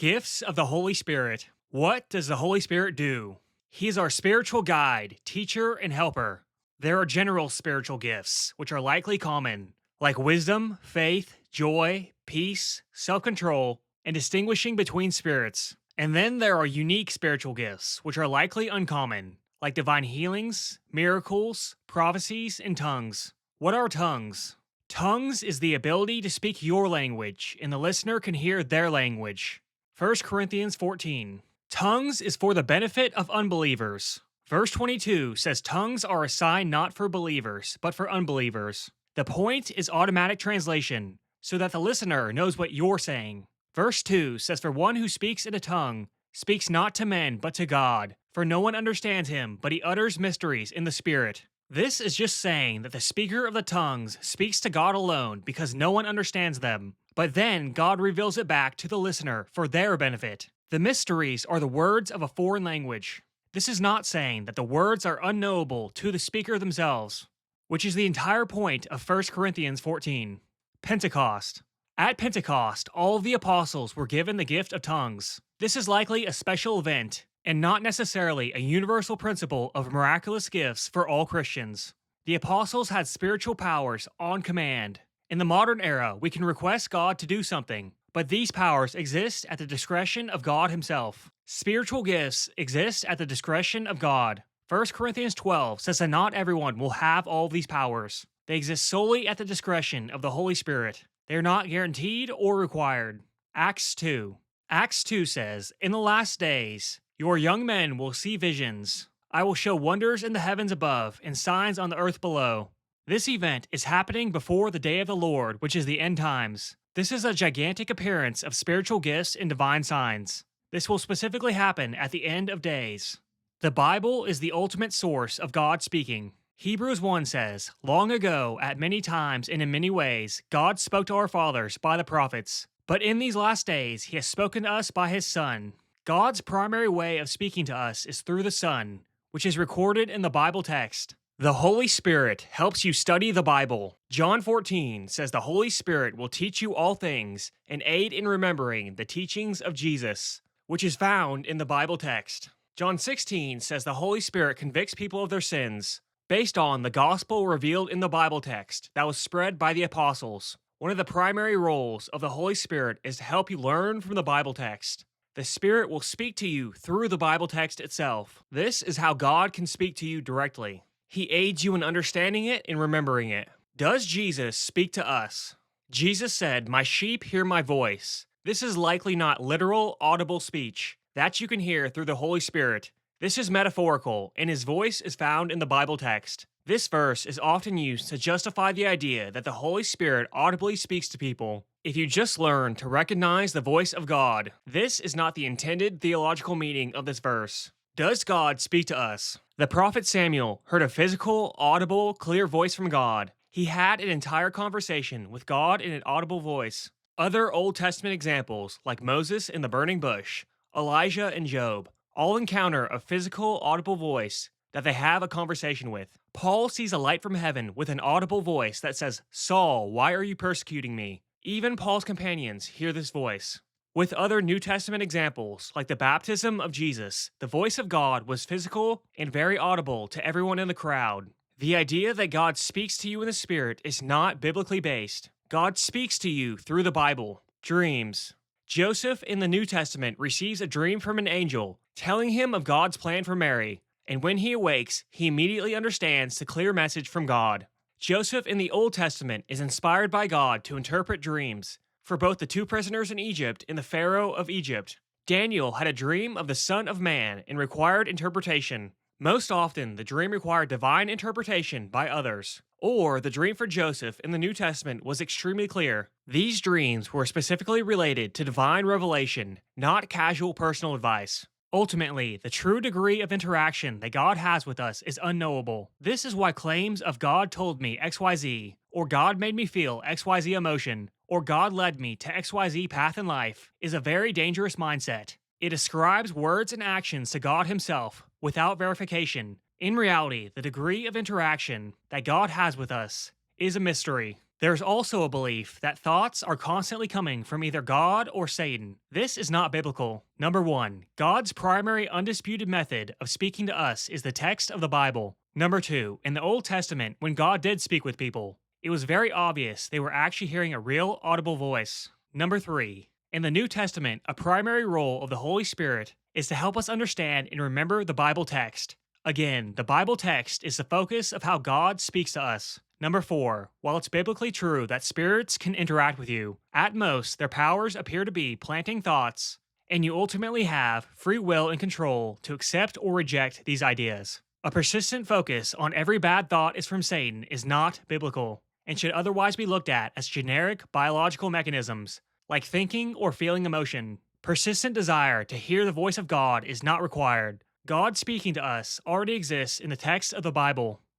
Gifts of the Holy Spirit. What does the Holy Spirit do? He is our spiritual guide, teacher, and helper. There are general spiritual gifts, which are likely common, like wisdom, faith, joy, peace, self control, and distinguishing between spirits. And then there are unique spiritual gifts, which are likely uncommon, like divine healings, miracles, prophecies, and tongues. What are tongues? Tongues is the ability to speak your language, and the listener can hear their language. 1 Corinthians 14. Tongues is for the benefit of unbelievers. Verse 22 says tongues are a sign not for believers, but for unbelievers. The point is automatic translation, so that the listener knows what you're saying. Verse 2 says, "For one who speaks in a tongue speaks not to men, but to God, for no one understands him, but he utters mysteries in the Spirit." This is just saying that the speaker of the tongues speaks to God alone because no one understands them, but then God reveals it back to the listener for their benefit. The mysteries are the words of a foreign language. This is not saying that the words are unknowable to the speaker themselves, which is the entire point of 1 Corinthians 14. Pentecost. At Pentecost, all of the apostles were given the gift of tongues. This is likely a special event, and not necessarily a universal principle of miraculous gifts for all Christians. The apostles had spiritual powers on command. In the modern era, we can request God to do something, but these powers exist at the discretion of God Himself. Spiritual gifts exist at the discretion of God. 1 Corinthians 12 says that not everyone will have all of these powers. They exist solely at the discretion of the Holy Spirit. They are not guaranteed or required. Acts 2. Acts 2 says, "In the last days, your young men will see visions. I will show wonders in the heavens above and signs on the earth below." This event is happening before the day of the Lord, which is the end times. This is a gigantic appearance of spiritual gifts and divine signs. This will specifically happen at the end of days. The Bible is the ultimate source of God speaking. Hebrews 1 says, "Long ago, at many times and in many ways, God spoke to our fathers by the prophets. But in these last days, He has spoken to us by His Son." God's primary way of speaking to us is through the Son, which is recorded in the Bible text. The Holy Spirit helps you study the Bible. John 14 says the Holy Spirit will teach you all things and aid in remembering the teachings of Jesus, which is found in the Bible text. John 16 says the Holy Spirit convicts people of their sins, based on the gospel revealed in the Bible text that was spread by the apostles. One of the primary roles of the Holy Spirit is to help you learn from the Bible text. The Spirit will speak to you through the Bible text itself. This is how God can speak to you directly. He aids you in understanding it and remembering it. Does Jesus speak to us? Jesus said, "My sheep hear my voice." This is likely not literal, audible speech that you can hear through the Holy Spirit. This is metaphorical, and His voice is found in the Bible text. This verse is often used to justify the idea that the Holy Spirit audibly speaks to people. If you just learn to recognize the voice of God, this is not the intended theological meaning of this verse. Does God speak to us? The prophet Samuel heard a physical, audible, clear voice from God. He had an entire conversation with God in an audible voice. Other Old Testament examples, like Moses in the burning bush, Elijah and Job, all encounter a physical, audible voice that they have a conversation with. Paul sees a light from heaven with an audible voice that says, "Saul, why are you persecuting me?" Even Paul's companions hear this voice. With other New Testament examples, like the baptism of Jesus, the voice of God was physical and very audible to everyone in the crowd. The idea that God speaks to you in the Spirit is not biblically based. God speaks to you through the Bible. Dreams. Joseph in the New Testament receives a dream from an angel, telling him of God's plan for Mary, and when he awakes, he immediately understands the clear message from God. Joseph in the Old Testament is inspired by God to interpret dreams for both the two prisoners in Egypt and the Pharaoh of Egypt. Daniel had a dream of the Son of Man and required interpretation. Most often, the dream required divine interpretation by others. Or the dream for Joseph in the New Testament was extremely clear. These dreams were specifically related to divine revelation, not casual personal advice. Ultimately, the true degree of interaction that God has with us is unknowable. This is why claims of "God told me XYZ," or "God made me feel XYZ emotion," or "God led me to XYZ path in life" is a very dangerous mindset. It ascribes words and actions to God Himself without verification. In reality, the degree of interaction that God has with us is a mystery. There's also a belief that thoughts are constantly coming from either God or Satan. This is not biblical. Number 1, God's primary undisputed method of speaking to us is the text of the Bible. Number 2, in the Old Testament, when God did speak with people, it was very obvious they were actually hearing a real audible voice. Number 3, in the New Testament, a primary role of the Holy Spirit is to help us understand and remember the Bible text. Again, the Bible text is the focus of how God speaks to us. Number 4, while it's biblically true that spirits can interact with you, at most their powers appear to be planting thoughts, and you ultimately have free will and control to accept or reject these ideas. A persistent focus on every bad thought is from Satan is not biblical, and should otherwise be looked at as generic biological mechanisms, like thinking or feeling emotion. Persistent desire to hear the voice of God is not required. God speaking to us already exists in the text of the Bible.